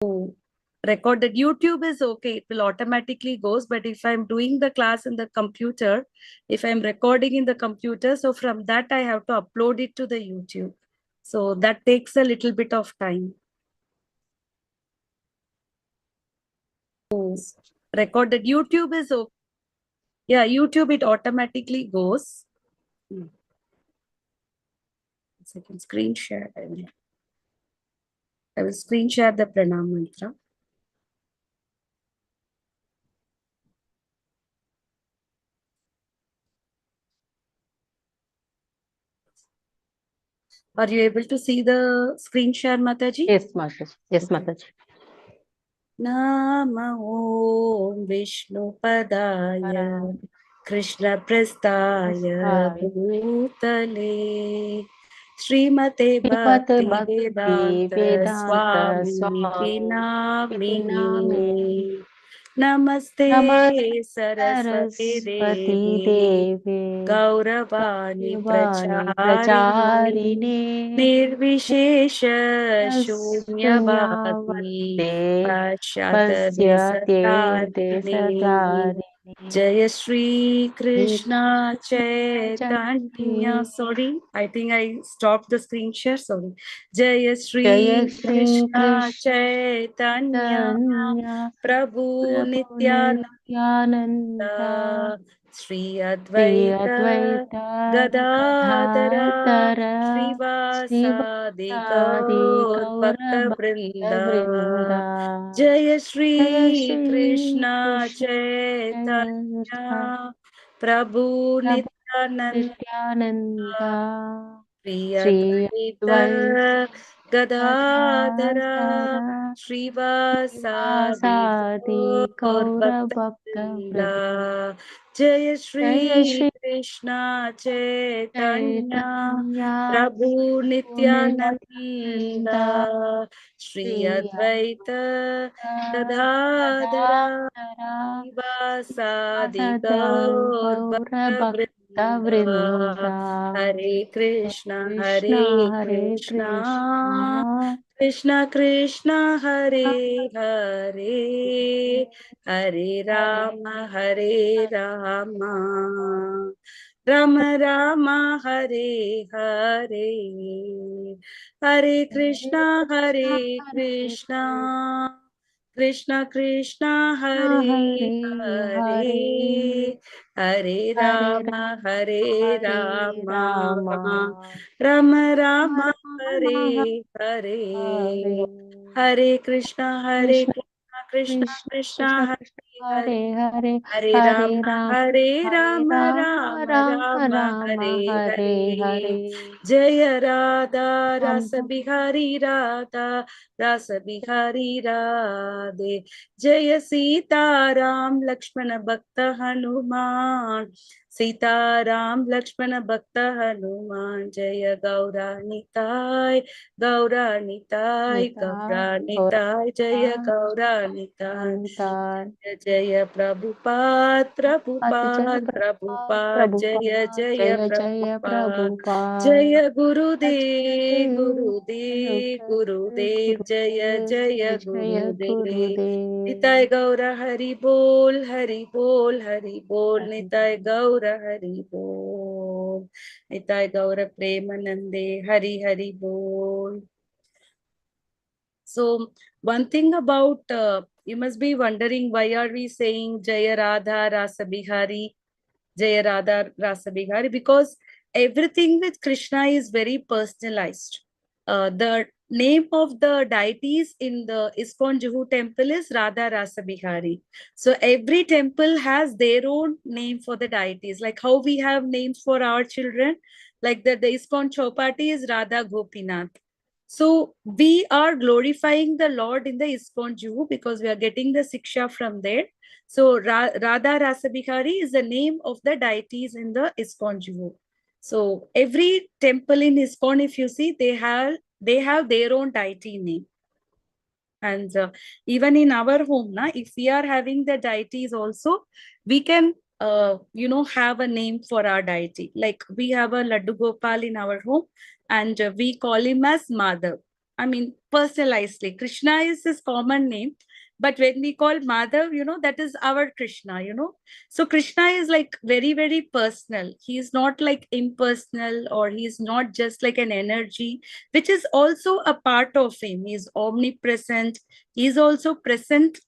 Recorded. YouTube is okay, it will automatically goes, but if I'm doing the class in the computer, if I'm recording in the computer, so from that I have to upload it to the YouTube. So that takes a little bit of time. Recorded. YouTube is okay. Yeah, YouTube it automatically goes. Second screen share. I will screen share the pranam mantra. Are you able to see the screen share, Mataji? Yes, Mataji. Yes, Okay. Mataji. Namo Vishnupadaya Krishna Prastaya Bhutale Srimate Srimate Bhakti Bhakti Vedanta Vedanta Swami Swami Namini Namini Namaste Namaste Saraswati Saraswati Devi Deve Gauravani Gaurvani Pracharini Pracharine Nirvishesha Shunyavadi Sunyavate Pasyate Pashyate Desadarine Jaya Shri Krishna Krishna Chaitanya. Chaitanya Sorry, I think I stopped the screen share. Sorry. Jaya Jaya Shri Shri Krishna Krishna Chaitanya Chaitanya Prabhu Prabhu Nityananda Nityananda Shri Shri Advaita Advaita Gadadhara Gadadhara Srivasadi Srivasadi Gaur Gaura Bhakta Bhakta Vrinda Vrinda Jaya Jaya Shri Shri Krishna Krishna Chaitanya Chaitanya Prabhu Prabhu Nityananda Nityananda Shri Shri Advaita Advaita Gadadhara Gadadhara Srivasadi Srivasadi Gaur Gaura Bhakta Bhakta Vrinda Vrinda Jaya Jaya Shri Shri Krishna Chaitanya Chaitanya Prabhu Nityananda Nityananda Shri Shri Advaita Advaita Gadadhara Gadadhara Srivasadi Vasadi Gaur Gaura Bhakta Bhakta Vrinda Vrinda Hare Hare Krishna, Krishna Hare Hare Krishna, Krishna Krishna Krishna, Hare Hare Hare, Hare Rama, Hare Rama, Rama Rama, Hare Hare, Hare Krishna, Krishna Hare Hare Krishna, Krishna Krishna, Krishna Hare Hare Hare Hare, Hare Hare Rama, Rama Hare Hare Rama, Rama Rama Rama Rama, Rama Hare Hare Hare, Hare Krishna, Hare Krishna Krishna, Krishna Krishna Krishna Krishna, Krishna Hare Hare, Hare Hare Hare Hare Rama, Rama Hare Hare Rama, Rama Rama Rama Rama, Rama Hare Hare Hare, Hare Jaya Radha Rasa Rama Bihari Radha Rasa Bihari Radhe, Jaya Sita Ram Lakshmana Bhakta Hanuman, Sita Ram Lakshmana Bhakta Hanuman, Jaya Gaura Nitai, Gaura Nitai, Nita Gaura Nitai, Jaya Gaura Nitai. Nita जय जय Prabhupada Jaya Prabhupada Prabhupada Prabhupada जय Prabhupada जय Jaya Jaya Prabhupada Prabhupada जय गुरुदेव Jaya गुरुदेव गुरुदेव जय Gurudev जय Jaya गुरुदेव Nitai Gurudev गौर हरि बोल हरि बोल हरि बोल निताय गौर हरि बोल निताय गौर प्रेमानंदे हरि हरि बोल. So one thing about you must be wondering, why are we saying Jaya Radha Rasa Bihari, Jaya Radha Rasa Bihari? Because everything with Krishna is very personalized. The name of the deities in the ISKCON Juhu temple is Radha Rasa Bihari. So every temple has their own name for the deities, like how we have names for our children, like the ISKCON Chopati is Radha Gopinath. So we are glorifying the Lord in the ISKCON Juhu because we are getting the Siksha from there. So Radha Rasabihari is the name of the deities in the ISKCON Juhu. So every temple in ISKCON, if you see, they have their own deity name. And even in our home, if we are having the deities also, we can have a name for our deity. Like we have a Laddu Gopal in our home, and we call him as Madhav. I mean, personalizedly. Krishna is his common name. But when we call Madhav, that is our Krishna. So Krishna is like very, very personal. He is not like impersonal, or he is not just like an energy, which is also a part of him. He is omnipresent. He is also present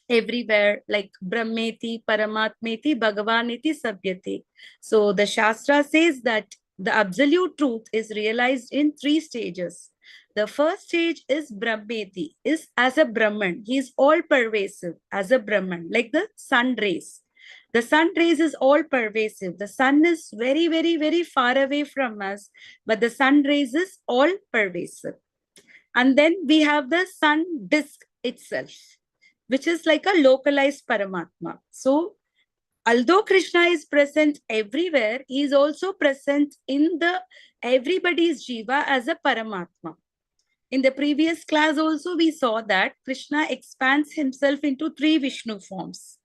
everywhere, like Brahmeti, Paramatmeti, Bhagavaneti, Sabhyate. So the Shastra says that the absolute truth is realized in three stages. The first stage is Brahmeti, is as a Brahman. He is all pervasive as a Brahman, like the sun rays. The sun rays is all pervasive. The sun is very, very, very far away from us, but the sun rays is all pervasive. And then we have the sun disk itself, which is like a localized Paramatma. So, although Krishna is present everywhere, he is also present in the everybody's jiva as a Paramatma. In the previous class also, we saw that Krishna expands himself into three Vishnu forms.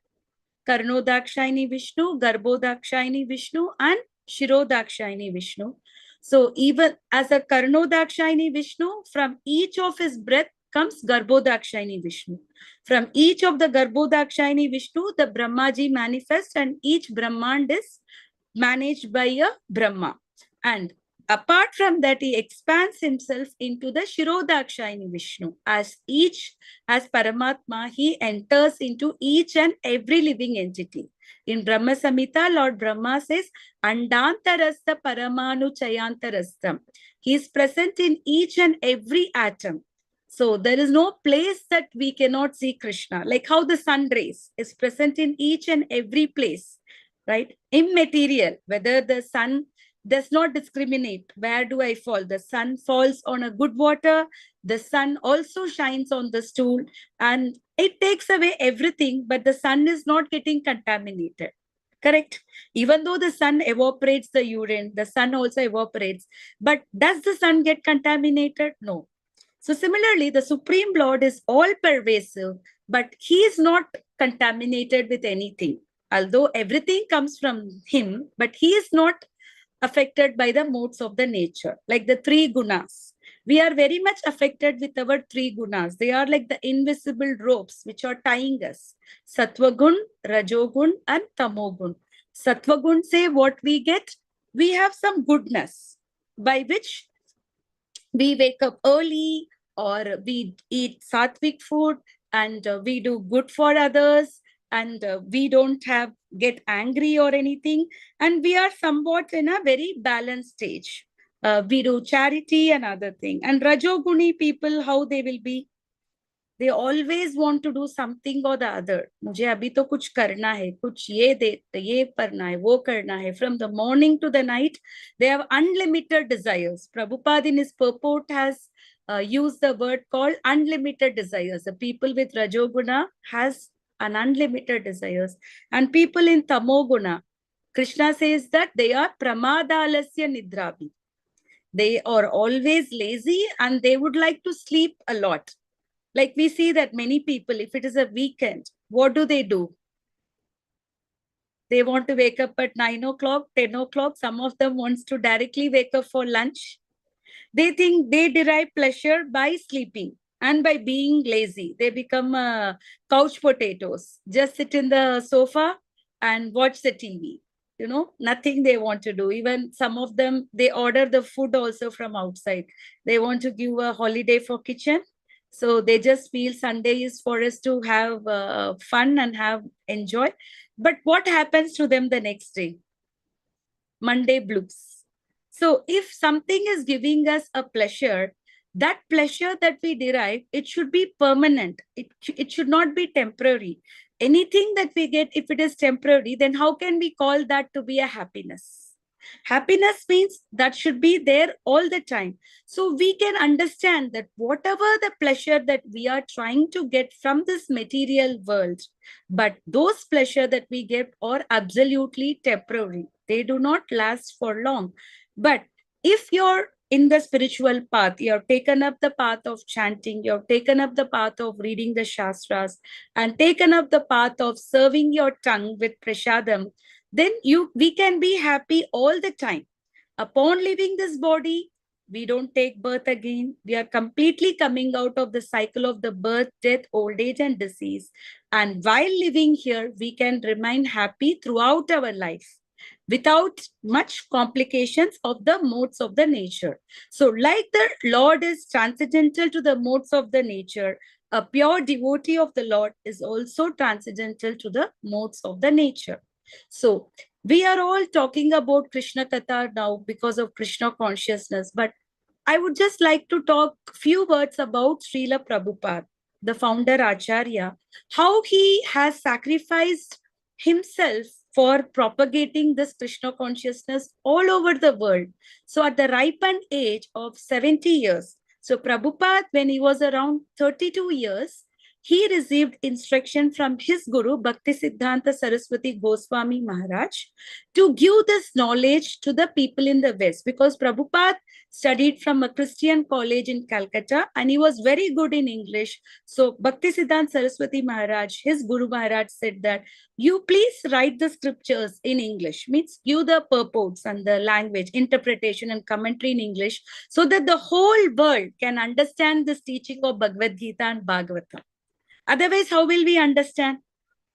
Karnodakshayani Vishnu, Garbhodakshayani Vishnu, and Shirodakshayani Vishnu. So even as a Karnodakshayani Vishnu, from each of his breath comes Garbhodakshayani Vishnu. From each of the Garbhodakshayani Vishnu, the Brahmaji manifests, and each Brahmand is managed by a Brahma. And apart from that, he expands himself into the Shirodakshayani Vishnu. As Paramatma, he enters into each and every living entity. In Brahma Samhita, Lord Brahma says, Andantarastha Paramanu Chayantarastham. He is present in each and every atom. So there is no place that we cannot see Krishna, like how the sun rays is present in each and every place, right? Immaterial, whether the sun does not discriminate. Where do I fall? The sun falls on a good water. The sun also shines on the stool, and it takes away everything, but the sun is not getting contaminated. Correct? Even though the sun evaporates the urine, the sun also evaporates. But does the sun get contaminated? No. So similarly, the Supreme Lord is all pervasive, but he is not contaminated with anything. Although everything comes from him, but he is not affected by the modes of the nature, like the three gunas. We are very much affected with our three gunas. They are like the invisible ropes which are tying us. Sattvagun, Rajogun, and Tamogun. Sattvagun say what we get, we have some goodness by which we wake up early, or we eat sattvic food, and we do good for others, and we don't have get angry or anything, and we are somewhat in a very balanced stage. We do charity and other thing. And Rajoguni people, how they will be, they always want to do something or the other. मुझे अभी तो कुछ करना है, कुछ ये करना है, वो करना है. From the morning to the night, they have unlimited desires. Prabhupada in his purport has used the word called unlimited desires. The people with Rajoguna has an unlimited desires. And people in Tamoguna, Krishna says that they are Pramadalasya Nidrabhi. They are always lazy and they would like to sleep a lot. Like we see that many people, if it is a weekend, what do? They want to wake up at 9 o'clock, 10 o'clock. Some of them wants to directly wake up for lunch. They think they derive pleasure by sleeping and by being lazy. They become couch potatoes. Just sit in the sofa and watch the TV. Nothing they want to do. Even some of them, they order the food also from outside. They want to give a holiday for kitchen. So they just feel Sunday is for us to have fun and have enjoy. But what happens to them the next day? Monday blues. So if something is giving us a pleasure, that pleasure that we derive, it should be permanent. It should not be temporary. Anything that we get, if it is temporary, then how can we call that to be a happiness? Happiness means that should be there all the time. So we can understand that whatever the pleasure that we are trying to get from this material world, but those pleasure that we get are absolutely temporary. They do not last for long. But if you're in the spiritual path, you have taken up the path of chanting, you have taken up the path of reading the Shastras, and taken up the path of serving your tongue with prasadam, then we can be happy all the time. Upon leaving this body, We don't take birth again. We are completely coming out of the cycle of the birth, death, old age, and disease. And while living here, we can remain happy throughout our life without much complications of the modes of the nature. So, like the Lord is transcendental to the modes of the nature, a pure devotee of the Lord is also transcendental to the modes of the nature. So, we are all talking about Krishna Katha now because of Krishna consciousness, but I would just like to talk few words about Srila Prabhupada, the founder Acharya, how he has sacrificed himself for propagating this Krishna consciousness all over the world. So at the ripened age of 70 years, so Prabhupada, when he was around 32 years, he received instruction from his guru, Bhaktisiddhanta Saraswati Goswami Maharaj, to give this knowledge to the people in the West, because Prabhupada studied from a Christian college in Calcutta and he was very good in English. So Bhaktisiddhanta Saraswati Maharaj, his Guru Maharaj, said that you please write the scriptures in English, means give the purports and the language, interpretation and commentary in English, so that the whole world can understand this teaching of Bhagavad Gita and Bhagavatam. Otherwise, how will we understand?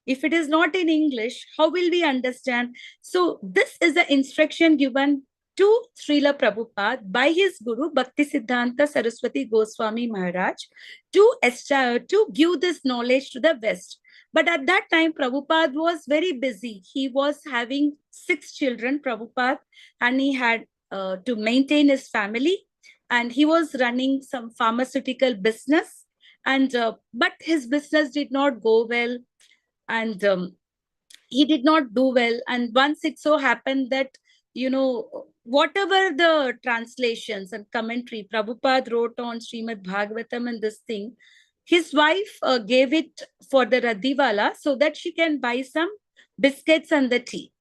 If it is not in English, how will we understand? So this is the instruction given to Srila Prabhupada by his Guru Bhaktisiddhanta Saraswati Goswami Maharaj to give this knowledge to the West. But at that time, Prabhupada was very busy. He was having 6 children, Prabhupada, and he had to maintain his family. And he was running some pharmaceutical business. And but his business did not go well, and he did not do well. And once it so happened that, whatever the translations and commentary Prabhupada wrote on Srimad Bhagavatam and this thing, his wife gave it for the Radhiwala so that she can buy some biscuits and the tea.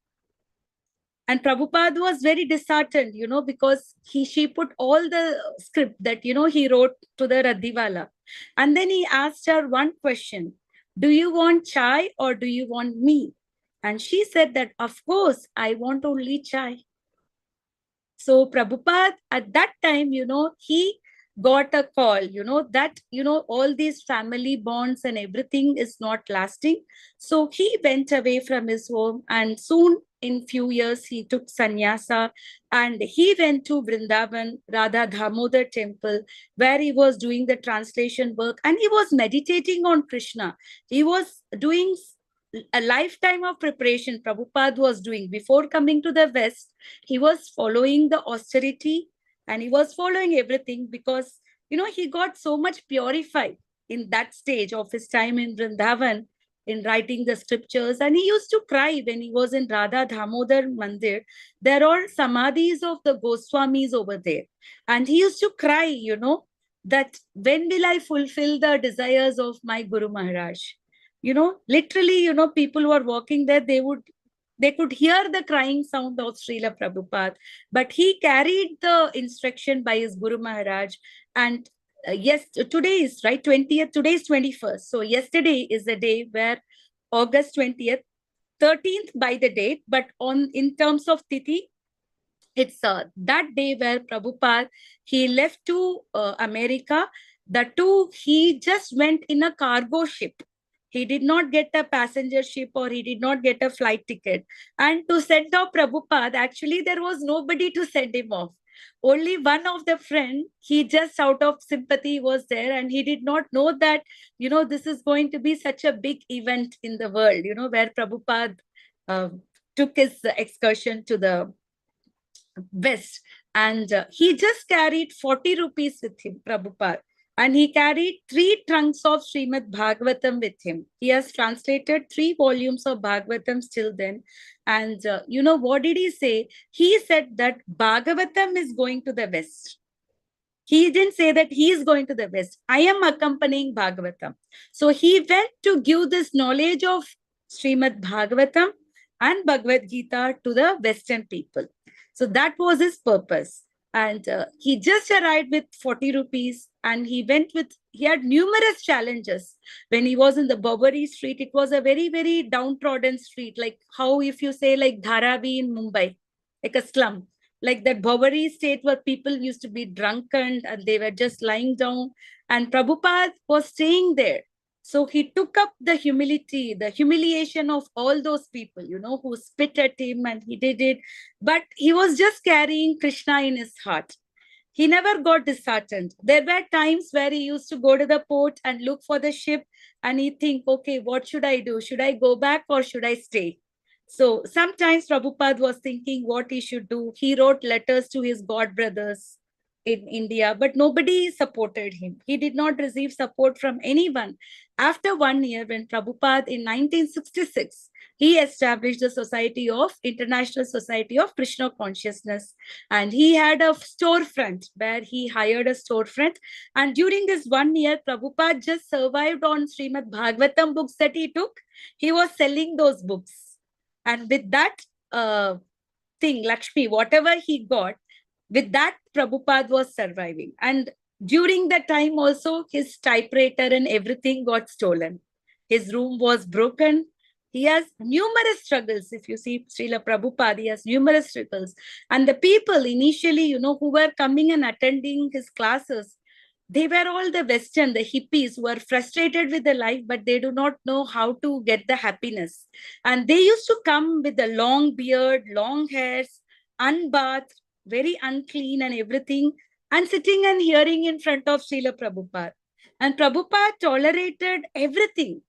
And Prabhupada was very disheartened, because she put all the script that, he wrote to the Radhiwala. And then he asked her one question: do you want chai or do you want me? And she said that, of course, I want only chai. So Prabhupada at that time, he got a call, that, all these family bonds and everything is not lasting. So he went away from his home, and soon in few years he took sannyasa and he went to Vrindavan, Radha Damodar temple, where he was doing the translation work and he was meditating on Krishna. He was doing a lifetime of preparation Prabhupada was doing before coming to the West. He was following the austerity and he was following everything because, he got so much purified in that stage of his time in Vrindavan in writing the scriptures. And he used to cry when he was in Radha Damodar Mandir. There are samadhis of the Goswamis over there. And he used to cry, that when will I fulfill the desires of my Guru Maharaj? Literally, people who are walking there, they could hear the crying sound of Srila Prabhupada, but he carried the instruction by his Guru Maharaj. And yes, today is right 20th, today is 21st. So yesterday is the day where August 20th, 13th by the date, but in terms of Tithi, it's that day where Prabhupada, he left to America. The two, he just went in a cargo ship. He did not get a passenger ship or he did not get a flight ticket. And to send off Prabhupada, actually, there was nobody to send him off. Only one of the friend, he just out of sympathy was there, and he did not know that, this is going to be such a big event in the world, where Prabhupada took his excursion to the West. And he just carried 40 rupees with him, Prabhupada. And he carried 3 trunks of Srimad Bhagavatam with him. He has translated 3 volumes of Bhagavatam till then. And what did he say? He said that Bhagavatam is going to the West. He didn't say that he is going to the West. I am accompanying Bhagavatam. So he went to give this knowledge of Srimad Bhagavatam and Bhagavad Gita to the Western people. So that was his purpose. And he just arrived with 40 rupees and he had numerous challenges. When he was in the Bobari street, it was a very, very downtrodden street. Like how if you say like Dharavi in Mumbai, like a slum. like that Bhavari state where people used to be drunken and they were just lying down. And Prabhupada was staying there. So he took up the humility, the humiliation of all those people, who spit at him, and he did it. But he was just carrying Krishna in his heart. He never got disheartened. There were times where he used to go to the port and look for the ship, and he think, okay, what should I do? Should I go back or should I stay? So sometimes Prabhupada was thinking what he should do. He wrote letters to his god brothers in India, but nobody supported him. He did not receive support from anyone. After 1 year, when Prabhupada in 1966, he established the International Society of Krishna Consciousness, and he had a storefront where he hired a storefront. And during this 1 year, Prabhupada just survived on Srimad Bhagavatam books that he took. He was selling those books. And with that thing, Lakshmi, whatever he got, with that, Prabhupada was surviving. And during that time also, his typewriter and everything got stolen. His room was broken. He has numerous struggles. If you see Srila Prabhupada, he has numerous struggles. And the people initially, who were coming and attending his classes, they were all the Western, the hippies who are frustrated with the life, but they do not know how to get the happiness. And they used to come with a long beard, long hairs, unbathed, very unclean and everything, and sitting and hearing in front of Srila Prabhupada. And Prabhupada tolerated everything.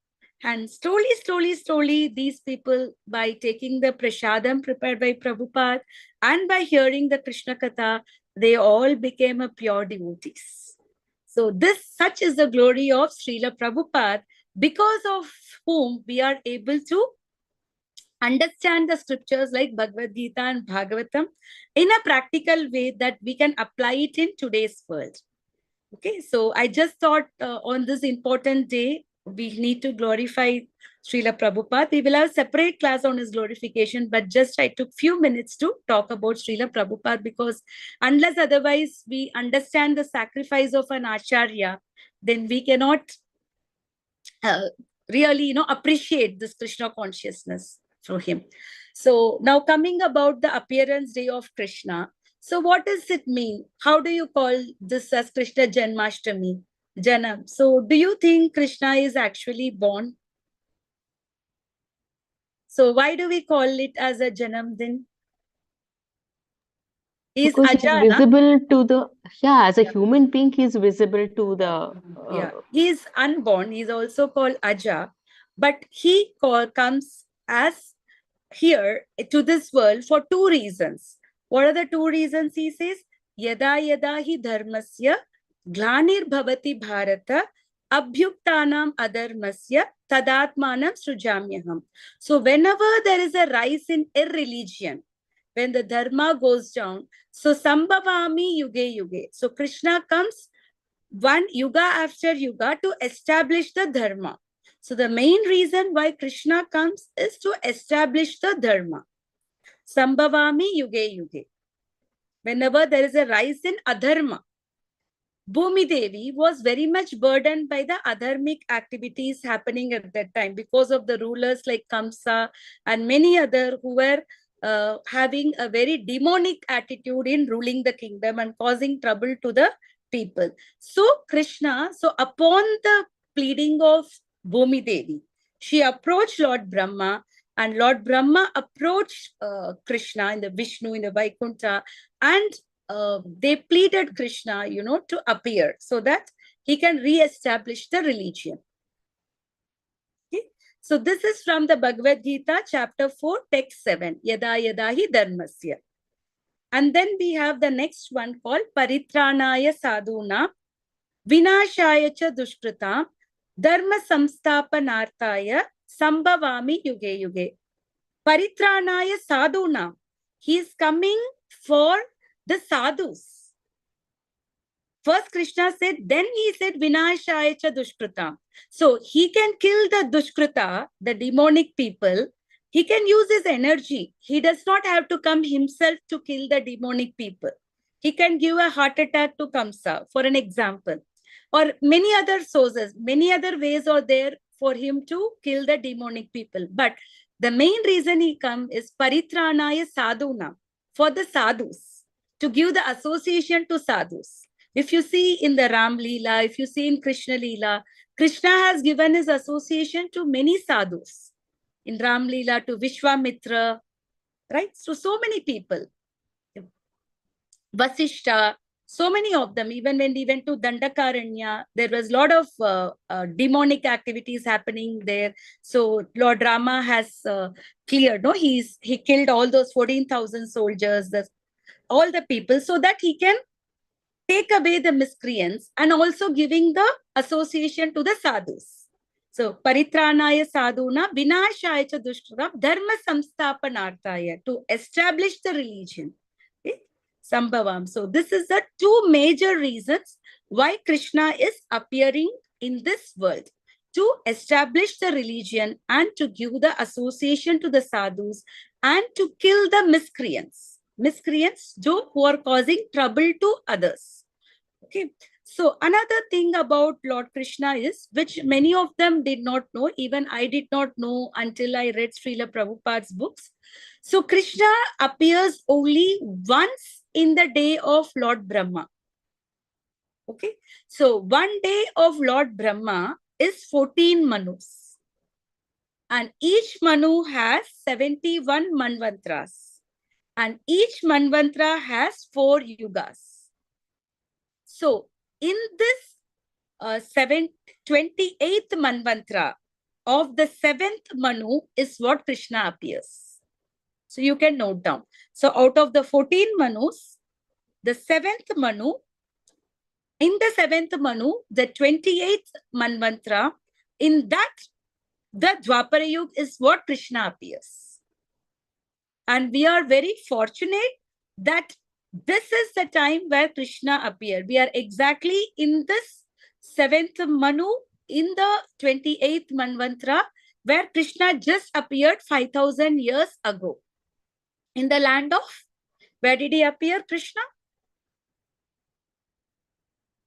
And slowly, these people, by taking the prasadam prepared by Prabhupada and by hearing the Krishna Katha, they all became a pure devotees. So such is the glory of Srila Prabhupada, because of whom we are able to understand the scriptures like Bhagavad Gita and Bhagavatam in a practical way that we can apply it in today's world. Okay, so I just thought on this important day, we need to glorify Srila Prabhupada. We will have a separate class on his glorification, but just I took few minutes to talk about Srila Prabhupada, because unless otherwise we understand the sacrifice of an Acharya, then we cannot really, appreciate this Krishna consciousness through him. So now coming about the appearance day of Krishna. So what does it mean? How do you call this as Krishna Janmashtami? Janam. So do you think Krishna is actually born? So why do we call it as a Janam then? Is Because he's Ajana? visible to the, as a human being, he's visible to the. He is unborn. He's also called Aja, but he comes as here to this world for two reasons. What are the two reasons? He says, Yada yada hi dharmasya glanir bhavati bharata abhyuktanam adharmasya tadatmanam srujamyaham. So whenever there is a rise in irreligion, when the dharma goes down, so sambhavami yuge yuge. So Krishna comes one yuga after yuga to establish the dharma. So the main reason why Krishna comes is to establish the dharma. Sambhavami yuge yuge. Whenever there is a rise in adharma, Bhumi Devi was very much burdened by the adharmic activities happening at that time because of the rulers like Kamsa and many other who were having a very demonic attitude in ruling the kingdom and causing trouble to the people. So Krishna, upon the pleading of Bhumi Devi, she approached Lord Brahma, and Lord Brahma approached Krishna in the Vishnu, in the Vaikuntha, and they pleaded Krishna, to appear so that he can re-establish the religion. Okay? So this is from the Bhagavad Gita, chapter 4, text 7, Yada yada hi dharmasya. And then we have the next one called Paritranaya Sadhuna, Vinashaya cha Dushkrita, Dharma Samstapanartaya, Sambhavami Yuge Yuge. Paritranaya Sadhuna. He is coming for the sadhus. First Krishna said, then he said, Vinashaya cha Dushkrita. So he can kill the Dushkrita, the demonic people. He can use his energy. He does not have to come himself to kill the demonic people. He can give a heart attack to Kamsa, for an example. Or many other sources, many other ways are there for him to kill the demonic people. But the main reason he comes is Paritranaya Sadhuna, for the sadhus. to give the association to sadhus. If you see in the Ram Leela, if you see in Krishna Leela, Krishna has given his association to many sadhus. In Ram Leela, to Vishwamitra, right? So many people. Vasishta, so many of them. Even when we went to Dandakaranya, there was a lot of demonic activities happening there. So Lord Rama has cleared, no, he killed all those 14,000 soldiers, all the people, so that he can take away the miscreants, and also giving the association to the sadhus. So paritranaya sadhuna vinashaya cha dushkritam dharma samsthapanarthaya, to establish the religion. Okay? Sambhavam. So this is the two major reasons why Krishna is appearing in this world: to establish the religion and to give the association to the sadhus and to kill the miscreants. Miscreants who are causing trouble to others. Okay. So another thing about Lord Krishna is, which many of them did not know, even I did not know until I read Srila Prabhupada's books. So Krishna appears only once in the day of Lord Brahma. Okay. So one day of Lord Brahma is 14 Manus. And each Manu has 71 Manvantras. And each Manvantra has 4 yugas. So in this 28th Manvantra of the 7th Manu is what Krishna appears. So you can note down. So out of the 14 Manus, the 7th Manu, in the 7th Manu, the 28th Manvantra, in that, the Dwapara Yuga is what Krishna appears. And we are very fortunate that this is the time where Krishna appeared. We are exactly in this 7th Manu, in the 28th Manvantra, where Krishna just appeared 5,000 years ago. In the land of, where did he appear, Krishna?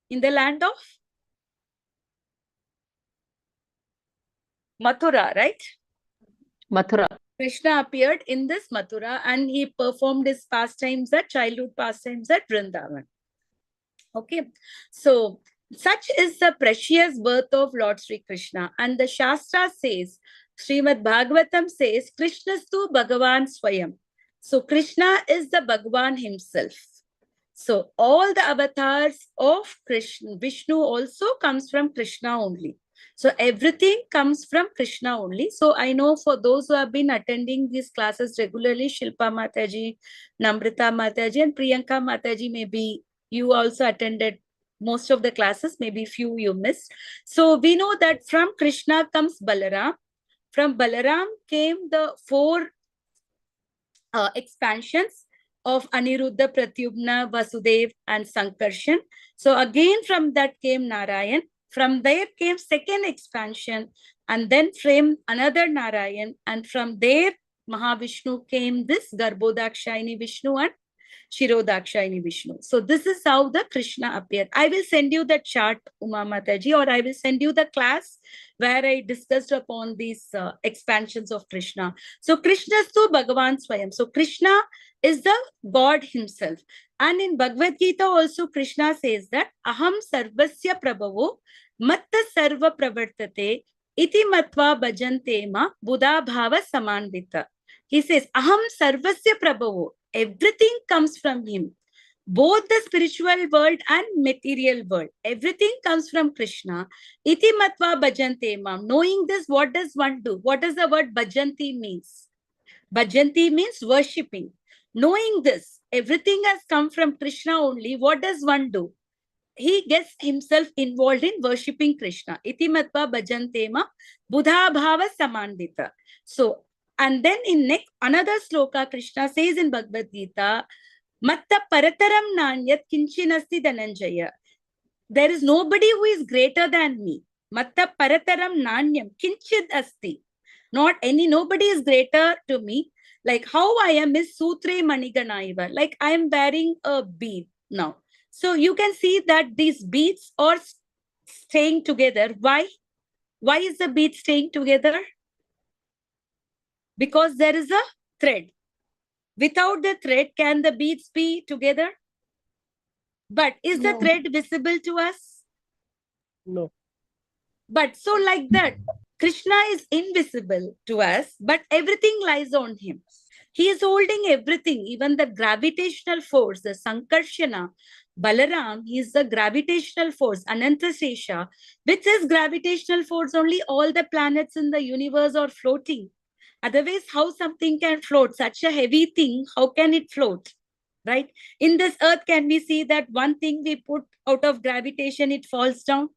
In the land of Mathura, right? Mathura. Krishna appeared in this Mathura and he performed his pastimes, at childhood pastimes at Vrindavan. Okay, so such is the precious birth of Lord Sri Krishna. And the Shastra says, Srimad Bhagavatam says, Krishnastu Bhagavan Swayam. So Krishna is the Bhagavan himself. So all the avatars of Krishna, Vishnu also comes from Krishna only. So everything comes from Krishna only. So I know for those who have been attending these classes regularly, Shilpa Mataji, Namrita Mataji, and Priyanka Mataji, maybe you also attended most of the classes, maybe few you missed. So we know that from Krishna comes Balaram. From Balaram came the 4 expansions of Aniruddha, Pratyumna, Vasudev, and Sankarshan. So again from that came Narayan. From there came second expansion, and then from another Narayan, and from there Mahavishnu came this Garbhodakshayini Vishnu and Shirodakshayini Vishnu. So this is how the Krishna appeared. I will send you the chart, Uma Mataji, or I will send you the class where I discussed upon these expansions of Krishna. So Krishna is to Bhagavan Swayam. So Krishna is the God himself. And in Bhagavad Gita also Krishna says that Aham Sarvasya Prabhavo Matta Sarva Pravartate Iti Matva Bhajante Ma Buddha Bhava Samandita. He says, Aham Sarvasya Prabhavo. Everything comes from him. Both the spiritual world and material world. Everything comes from Krishna. Iti matva bhajante mam. Knowing this, what does one do? What does the word bhajanti means? Bhajanti means worshipping. Knowing this, everything has come from Krishna only. What does one do? He gets himself involved in worshipping Krishna. Iti matva bhajante mam. Buddha bhava samandita. So, and then in next, another sloka, Krishna says in Bhagavad Gita, Matta parataram nanyat kinchinasti dhananjaya. There is nobody who is greater than me. Matta parataram nanyam kinchid asti. Nobody is greater to me. Like how I am is sutre maniganaiva. Like I am wearing a bead now. So you can see that these beads are staying together. Why? Why is the bead staying together? Because there is a thread. Without the thread, can the beads be together? But is the No. thread visible to us? No. But so like that, Krishna is invisible to us, but everything lies on him. He is holding everything, even the gravitational force, the Sankarshana. Balaram, he is the gravitational force, Anantasesha, with his gravitational force, only all the planets in the universe are floating. Otherwise, how something can float? Such a heavy thing, how can it float? Right? In this earth, can we see that one thing we put out of gravitation, it falls down?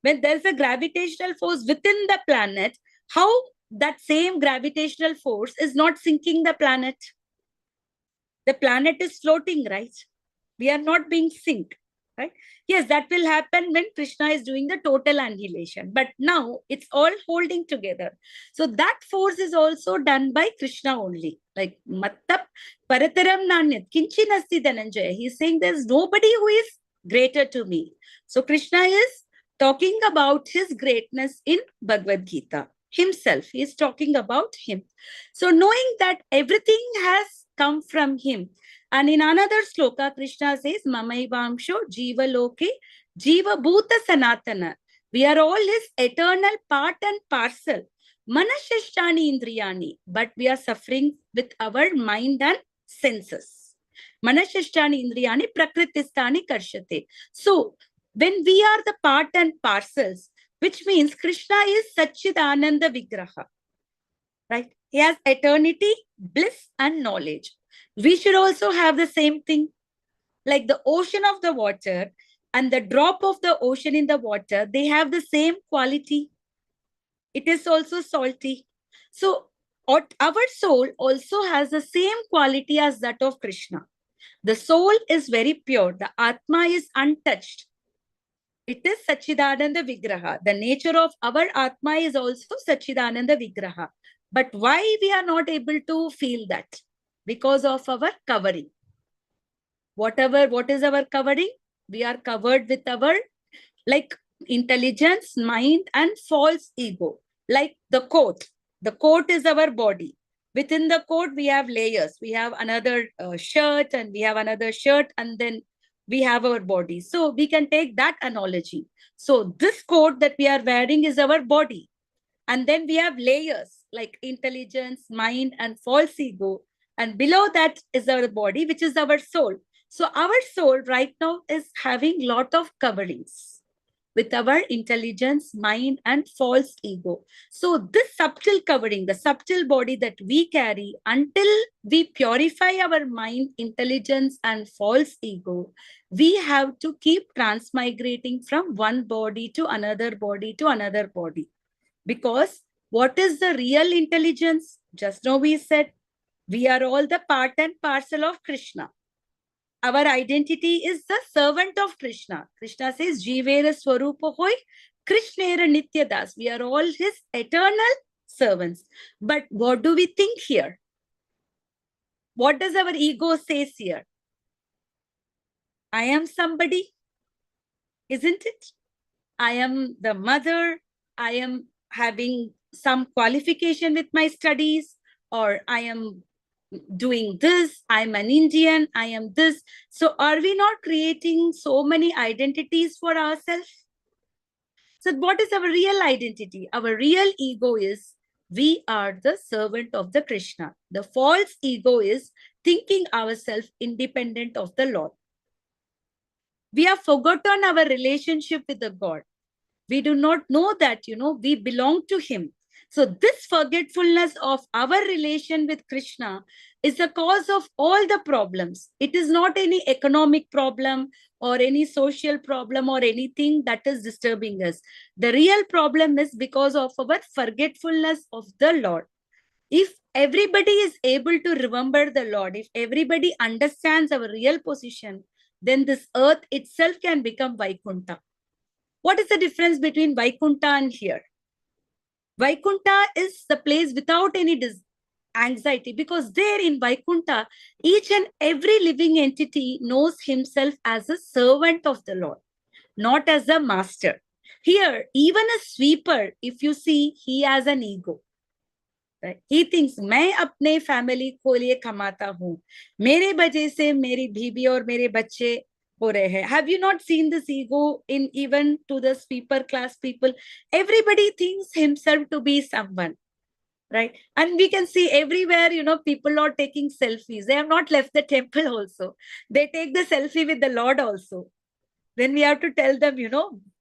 When there's a gravitational force within the planet, how that same gravitational force is not sinking the planet? The planet is floating, right? We are not being sink, right? Yes, that will happen when Krishna is doing the total annihilation. But now it's all holding together. So that force is also done by Krishna only. Like Mattab Parataram Nanyat Kinchinasti Dhananjaya. He's saying there's nobody who is greater to me. So Krishna is talking about his greatness in Bhagavad Gita. Himself, he is talking about him. So knowing that everything has come from him. And in another sloka, Krishna says, Mamaivamsho Jiva Loke Jiva Bhuta Sanatana. We are all his eternal part and parcel. Manashashtani Indriyani. But we are suffering with our mind and senses. Manashashtani Indriyani Prakritistani Karshate. So, when we are the part and parcels, which means Krishna is Satchidananda Vigraha. Right? He has eternity, bliss, and knowledge. We should also have the same thing. Like the ocean of the water and the drop of the ocean in the water, they have the same quality. It is also salty. So our soul also has the same quality as that of Krishna. The soul is very pure. The Atma is untouched. It is Satchidananda Vigraha. The nature of our Atma is also Satchidananda Vigraha. But why we are not able to feel that? Because of our covering. What is our covering? We are covered with our like intelligence, mind, and false ego. Like the coat. The coat is our body. Within the coat, we have layers. We have another shirt, and we have another shirt, and then we have our body. So we can take that analogy. So this coat that we are wearing is our body. And then we have layers like intelligence, mind, and false ego. And below that is our body, which is our soul. So our soul right now is having lot of coverings with our intelligence, mind, and false ego. So this subtle covering, the subtle body that we carry, until we purify our mind, intelligence, and false ego, we have to keep transmigrating from one body to another body to another body. Because what is the real intelligence? Just now we said, we are all the part and parcel of Krishna. Our identity is the servant of Krishna. Krishna says, Jivera Swarupa Hoy, Krishnera Nityadas. We are all his eternal servants. But what do we think here? What does our ego say here? I am somebody, isn't it? I am the mother. I am having some qualification with my studies, or I am doing this, I'm an Indian, I am this. So are we not creating so many identities for ourselves? So what is our real identity? Our real ego is we are the servant of the Krishna. The false ego is thinking ourselves independent of the Lord. We have forgotten our relationship with the God. We do not know that, we belong to him. So this forgetfulness of our relation with Krishna is the cause of all the problems. It is not any economic problem or any social problem or anything that is disturbing us. The real problem is because of our forgetfulness of the Lord. If everybody is able to remember the Lord, if everybody understands our real position, then this earth itself can become Vaikuntha. What is the difference between Vaikuntha and here? Vaikuntha is the place without any anxiety, because there in Vaikuntha, each and every living entity knows himself as a servant of the Lord, not as a master. Here, even a sweeper, if you see, he has an ego. Right? He thinks मैं अपने family को लिए कमाता हूँ, मेरे वजह से मेरी बीवी और मेरे बच्चे हो रहे हैं. Have you not seen this ego in even to the sleeper class people? Everybody thinks himself to be someone, right? And we can see everywhere, people are taking selfies. They have not left the temple also. They take the selfie with the Lord also. Then we have to tell them,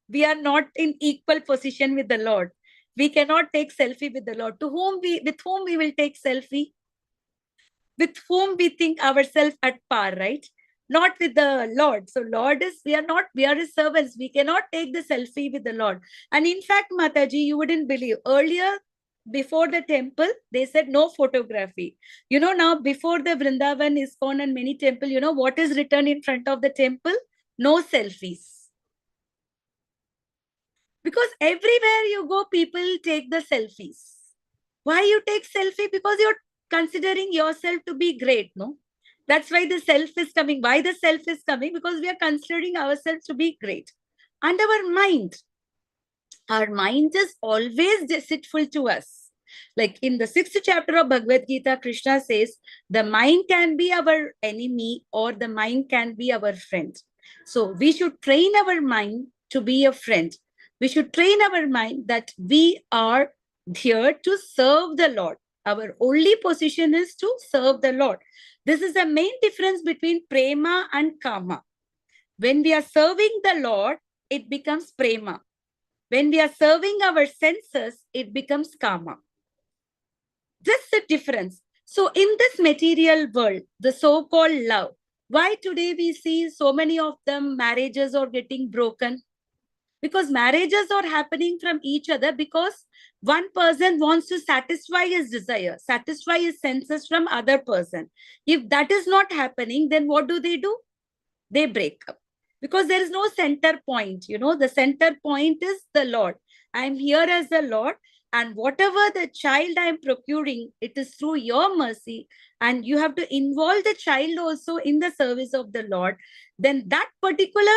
we are not in equal position with the Lord. We cannot take selfie with the Lord. With whom we will take selfie? With whom we think ourselves at par, right? Not with the Lord. So Lord is, we are his servants. We cannot take the selfie with the Lord. And in fact, Mataji, you wouldn't believe, earlier, before the temple, they said no photography. Now before the Vrindavan, ISKCON and many temple, what is written in front of the temple? No selfies. Because everywhere you go, people take the selfies. Why you take selfie? Because you're considering yourself to be great, no? That's why the self is coming. Why the self is coming? Because we are considering ourselves to be great. And our mind is always deceitful to us. Like in the 6th chapter of Bhagavad Gita, Krishna says, the mind can be our enemy or the mind can be our friend. So we should train our mind to be a friend. We should train our mind that we are here to serve the Lord. Our only position is to serve the Lord. This is the main difference between prema and kama. When we are serving the Lord, it becomes prema. When we are serving our senses, it becomes kama. That's the difference. So in this material world, the so-called love, why today we see so many of them marriages are getting broken? Because marriages are happening from each other because one person wants to satisfy his desire, satisfy his senses from other person. If that is not happening, then what do? They break up. Because there is no center point. The center point is the Lord. I am here as the Lord, and whatever the child I am procuring, it is through your mercy, and you have to involve the child also in the service of the Lord. Then that particular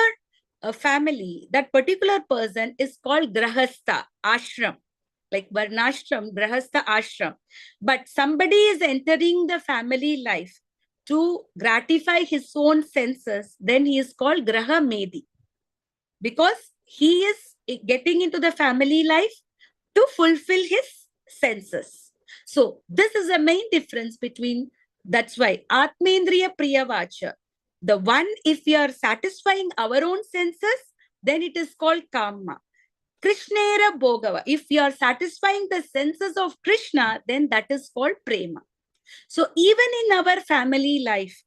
family, that particular person is called Grahastha, ashram, like Varnashram, Grahastha, ashram. But somebody is entering the family life to gratify his own senses, then he is called Graha Medi, because he is getting into the family life to fulfill his senses. So this is the main difference between, that's why Atmendriya Priyavacha, the one, if we are satisfying our own senses, then it is called Kama. Krishnera Bhogava, if we are satisfying the senses of Krishna, then that is called Prema. So even in our family life,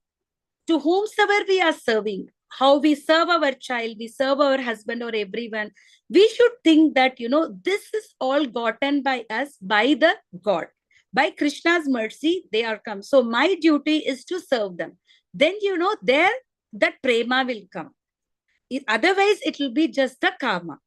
to whomsoever we are serving, how we serve our child, we serve our husband or everyone, we should think that, this is all gotten by us, by the God. By Krishna's mercy, they are come. So my duty is to serve them. Then, there that prema will come. Otherwise, it will be just the karma.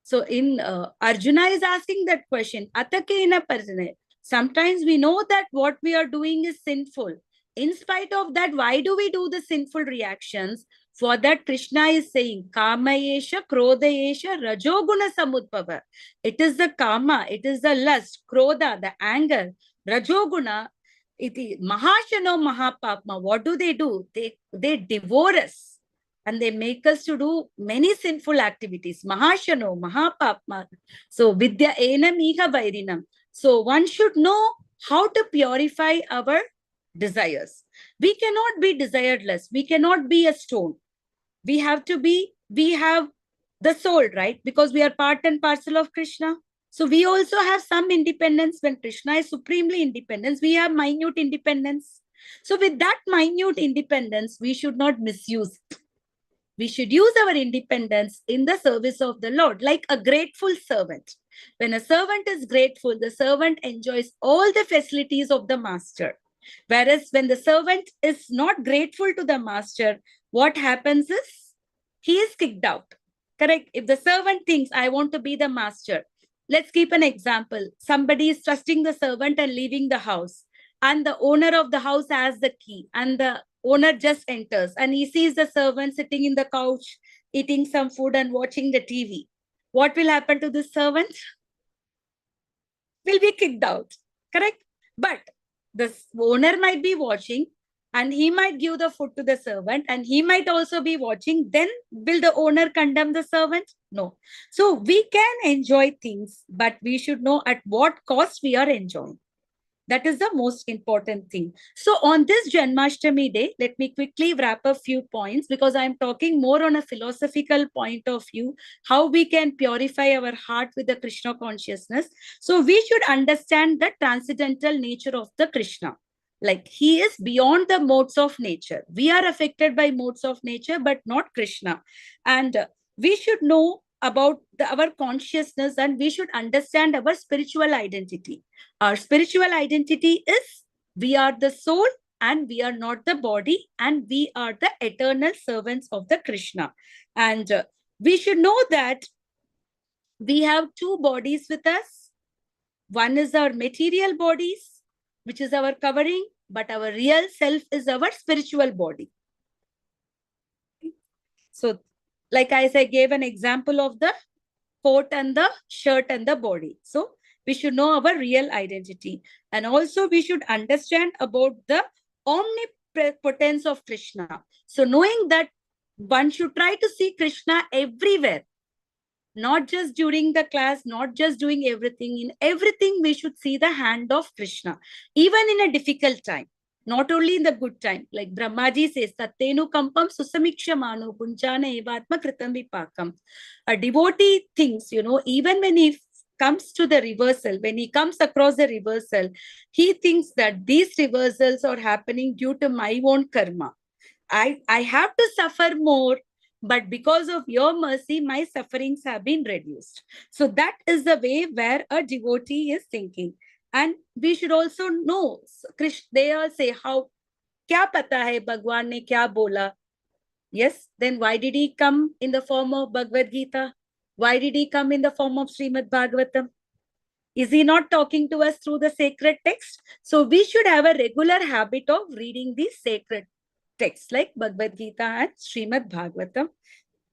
So in Arjuna is asking that question, Atakena Parjane. Sometimes we know that what we are doing is sinful. In spite of that, why do we do the sinful reactions? For that, Krishna is saying, Kamayesha, Krodayesha, Rajoguna Samudbhava. It is the Kama, it is the lust, Krodha, the anger, Rajoguna. It is Mahashano Mahapapma. What do? They devour us. And they make us to do many sinful activities. Mahashano, Mahapapma. So Vidya Enam Iha Vairinam. So one should know how to purify our desires. We cannot be desireless. We cannot be a stone. We have the soul, right? Because we are part and parcel of Krishna. So we also have some independence. When Krishna is supremely independent, we have minute independence. So with that minute independence, we should not misuse it. We should use our independence in the service of the Lord, like a grateful servant. When a servant is grateful, the servant enjoys all the facilities of the master. Whereas when the servant is not grateful to the master, what happens is he is kicked out. Correct? If the servant thinks, I want to be the master, let's keep an example. Somebody is trusting the servant and leaving the house, and the owner of the house has the key, and the owner just enters and he sees the servant sitting in the couch, eating some food and watching the TV. What will happen to this servant? Will be kicked out. Correct? But the owner might be watching and he might give the food to the servant and he might also be watching. Then will the owner condemn the servant? No. So we can enjoy things, but we should know at what cost we are enjoying. That is the most important thing. So on this Janmashtami day, let me quickly wrap a few points because I'm talking more on a philosophical point of view, how we can purify our heart with the Krishna consciousness. So we should understand the transcendental nature of the Krishna. Like he is beyond the modes of nature. We are affected by modes of nature, but not Krishna. And we should know about our consciousness and we should understand our spiritual identity. Our spiritual identity is we are the soul and we are not the body and we are the eternal servants of the Krishna. And we should know that we have two bodies with us. One is our material bodies, which is our covering, but our real self is our spiritual body. So, like as I gave an example of the coat and the shirt and the body. So, we should know our real identity. And also we should understand about the omnipotence of Krishna. So knowing that one should try to see Krishna everywhere, not just during the class, not just doing everything. In everything, we should see the hand of Krishna, even in a difficult time. Not only in the good time, like Brahmaji says, Tattenu kampam susamikshamano punchana evatma kritam vipakam. A devotee thinks, even when he comes to the reversal, when he comes across the reversal, he thinks that these reversals are happening due to my own karma. I have to suffer more, but because of your mercy, my sufferings have been reduced. So that is the way where a devotee is thinking. And we should also know, Krishna, they all say, how, kya pata hai Bhagwan ne kya bola? Yes, then why did he come in the form of Bhagavad Gita? Why did he come in the form of Srimad Bhagavatam? Is he not talking to us through the sacred text? So we should have a regular habit of reading these sacred texts like Bhagavad Gita and Srimad Bhagavatam,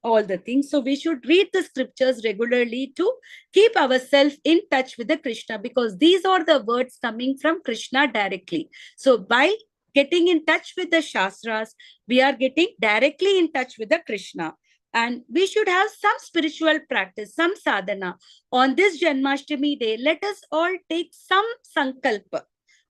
all the things. So we should read the scriptures regularly to keep ourselves in touch with the Krishna, because these are the words coming from Krishna directly. So by getting in touch with the Shastras, we are getting directly in touch with the Krishna. And we should have some spiritual practice, some sadhana. On this Janmashtami day, let us all take some sankalpa.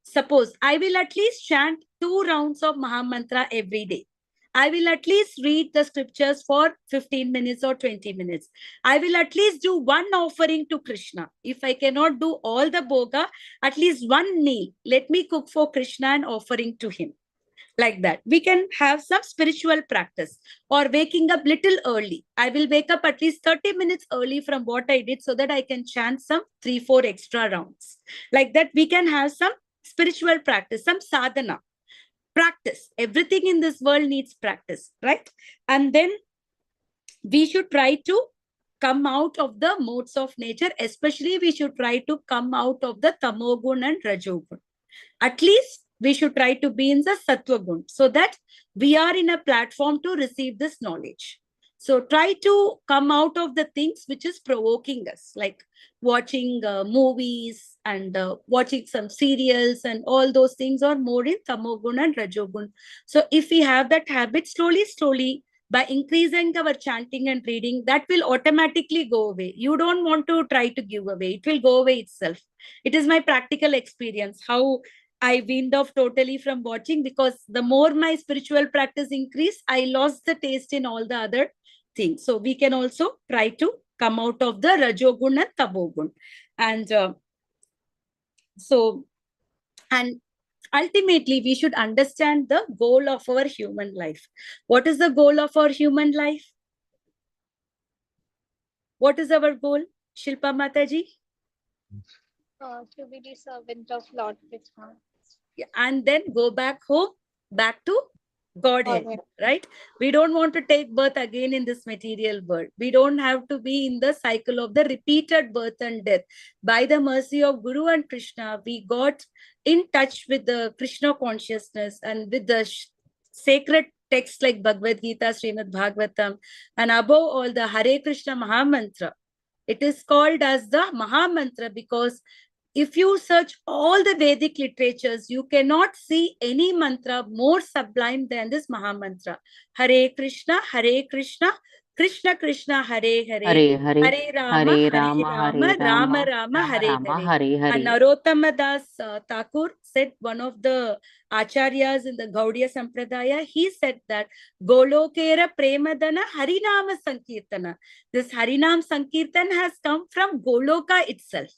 Suppose I will at least chant 2 rounds of Mahamantra every day. I will at least read the scriptures for 15 minutes or 20 minutes. I will at least do one offering to Krishna. If I cannot do all the bhoga, at least one meal. Let me cook for Krishna and offering to him. Like that. We can have some spiritual practice, or waking up little early. I will wake up at least 30 minutes early from what I did so that I can chant some 3-4 extra rounds. Like that, we can have some spiritual practice, some sadhana. Practice. Everything in this world needs practice, right? And then we should try to come out of the modes of nature. Especially we should try to come out of the tamogun and rajogun. At least we should try to be in the sattvagun, so that we are in a platform to receive this knowledge. So try to come out of the things which is provoking us, like watching movies and watching some serials, and all those things are more in tamogun and rajogun. So if we have that habit, slowly, by increasing our chanting and reading, that will automatically go away. You don't want to try to give away. It will go away itself. It is my practical experience, how I weaned off totally from watching, because the more my spiritual practice increased, I lost the taste in all the other things. So we can also try to come out of the rajogun and tamogun. And and ultimately, we should understand the goal of our human life. What is the goal of our human life? What is our goal, Shilpa Mataji? To be the servant of Lord Krishna. And then go back home, back to Godhead, Godhead. right? We don't want to take birth again in this material world. We don't have to be in the cycle of the repeated birth and death. By the mercy of Guru and Krishna, we got in touch with the Krishna consciousness and with the sacred texts like Bhagavad Gita, Srimad Bhagavatam, and above all the Hare Krishna Mahamantra. It is called as the Mahamantra because if you search all the Vedic literatures, you cannot see any mantra more sublime than this Mahamantra. Hare Krishna, Krishna Krishna, Hare Hare, Hare Hare, Hare Rama, Hare Hare Rama, Rama, Hare Rama Rama, Rama, Rama Hare Rama, Hare. Hare And Hare. Narottama Das Thakur said, one of the acharyas in the Gaudiya Sampradaya, he said that Golokera Premadana Harinama Sankirtana. This Harinam Sankirtan has come from Goloka itself.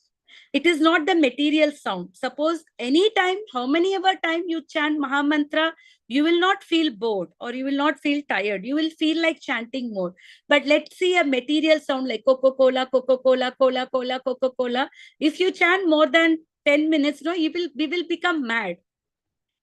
It is not the material sound. Suppose anytime, how many ever time you chant Mahamantra, you will not feel bored or you will not feel tired. You will feel like chanting more. But let's see a material sound like Coca-Cola, Coca-Cola, Cola-Cola, Coca-Cola. If you chant more than 10 minutes, no, we will become mad.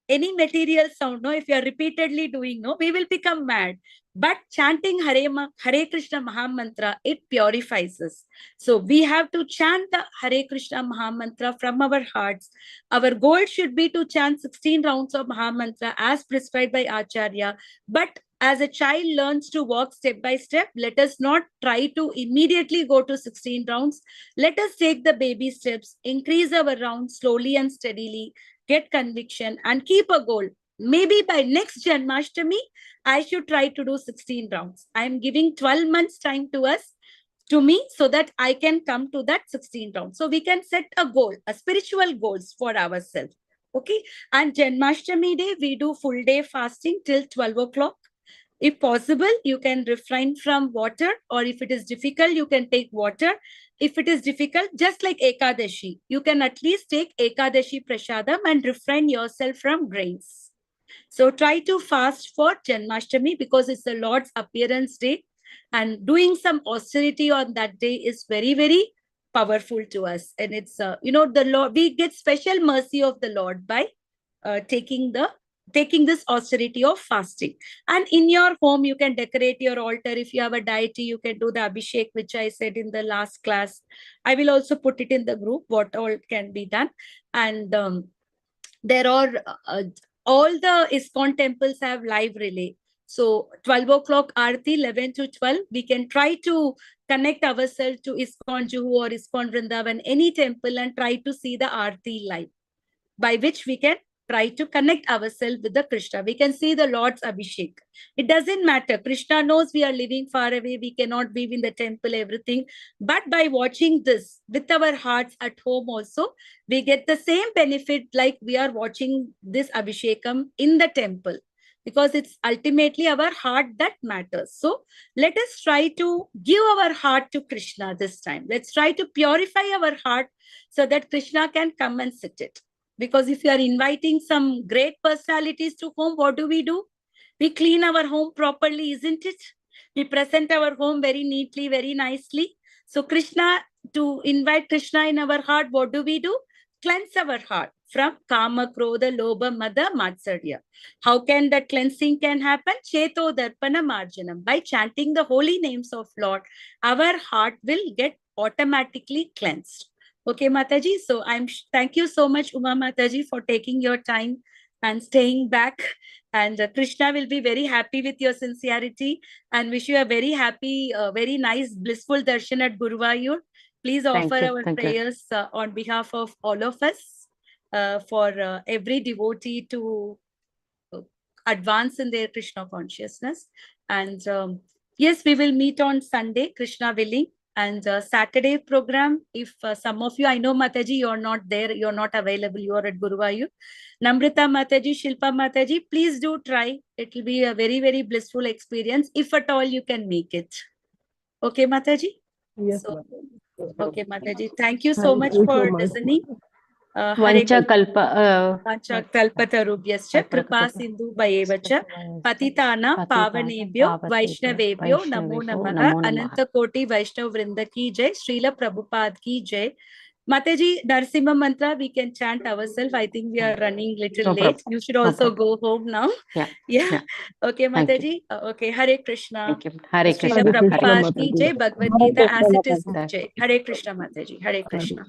Any material sound, no, if you are repeatedly doing, no, we will become mad. But chanting Hare Krishna Mahamantra, it purifies us. So we have to chant the Hare Krishna Mahamantra from our hearts. Our goal should be to chant 16 rounds of Mahamantra as prescribed by Acharya. But as a child learns to walk step by step, let us not try to immediately go to 16 rounds. Let us take the baby steps, increase our rounds slowly and steadily, get conviction, and keep a goal. Maybe by next Janmashtami, I should try to do 16 rounds. I am giving 12 months time to me, so that I can come to that 16 rounds. So we can set a goal, a spiritual goals for ourselves. Okay. And Janmashtami day, we do full day fasting till 12 o'clock. If possible, you can refrain from water, or if it is difficult, you can take water. If it is difficult, just like Ekadashi, you can at least take Ekadashi Prasadam and refrain yourself from grains. So try to fast for Janmashtami because it's the Lord's appearance day, and doing some austerity on that day is very, very powerful to us. And it's, the Lord, we get special mercy of the Lord by taking this austerity of fasting. And in your home, you can decorate your altar. If you have a deity, you can do the Abhishek, which I said in the last class. I will also put it in the group, what all can be done. And there are all the ISKCON temples have live relay. So 12 o'clock Aarti, 11 to 12, we can try to connect ourselves to ISKCON Juhu or ISKCON Vrindavan, any temple, and try to see the Aarti live, by which we can try to connect ourselves with the Krishna. We can see the Lord's Abhishek. It doesn't matter. Krishna knows we are living far away. We cannot be in the temple, everything. But by watching this with our hearts at home also, we get the same benefit like we are watching this Abhishekam in the temple. Because it's ultimately our heart that matters. So let us try to give our heart to Krishna this time. Let's try to purify our heart so that Krishna can come and sit it. Because if you are inviting some great personalities to home, what do? We clean our home properly, isn't it? We present our home very neatly, very nicely. So to invite Krishna in our heart, what do? Cleanse our heart from Kama, Krodha, Lobha, Mada, Matsarya. How can that cleansing can happen? Cheto Darpana Marjanam. By chanting the holy names of Lord, our heart will get automatically cleansed. Okay, Mataji. So thank you so much, Uma Mataji, for taking your time and staying back. And Krishna will be very happy with your sincerity and wish you a very happy, very nice, blissful darshan at Guruvayur. Please offer our prayers on behalf of all of us for every devotee to advance in their Krishna consciousness. And yes, we will meet on Sunday, Krishna willing. And Saturday program, if some of you, I know Mataji, you're not there, you're not available, you're at Guruvayur. Namrita Mataji, Shilpa Mataji, please do try. It will be a very, very blissful experience, if at all you can make it. Okay, Mataji? Yes, So, ma'am. okay, Mataji. Thank you so much Thank you for so much. listening. Vancha kalpa Kalpatarubhyascha kripa sindhu bhayevacha patitana pavanebhyo vaishnavebhyo namo namaha ananta koti vaishnav vrinda ki jai, Srila Prabhupada ki jai. Mataji, Narsimha mantra we can chant ourselves. I think we are running little late. You should also go home now. Yeah. Okay, Mataji. Okay, Hare Krishna. Thank you. Hare Krishna. Srila Prabhupada ki Mataji. jai, Bhagavad Gita as it is. Jai. Hare Krishna, Mataji. Hare Krishna.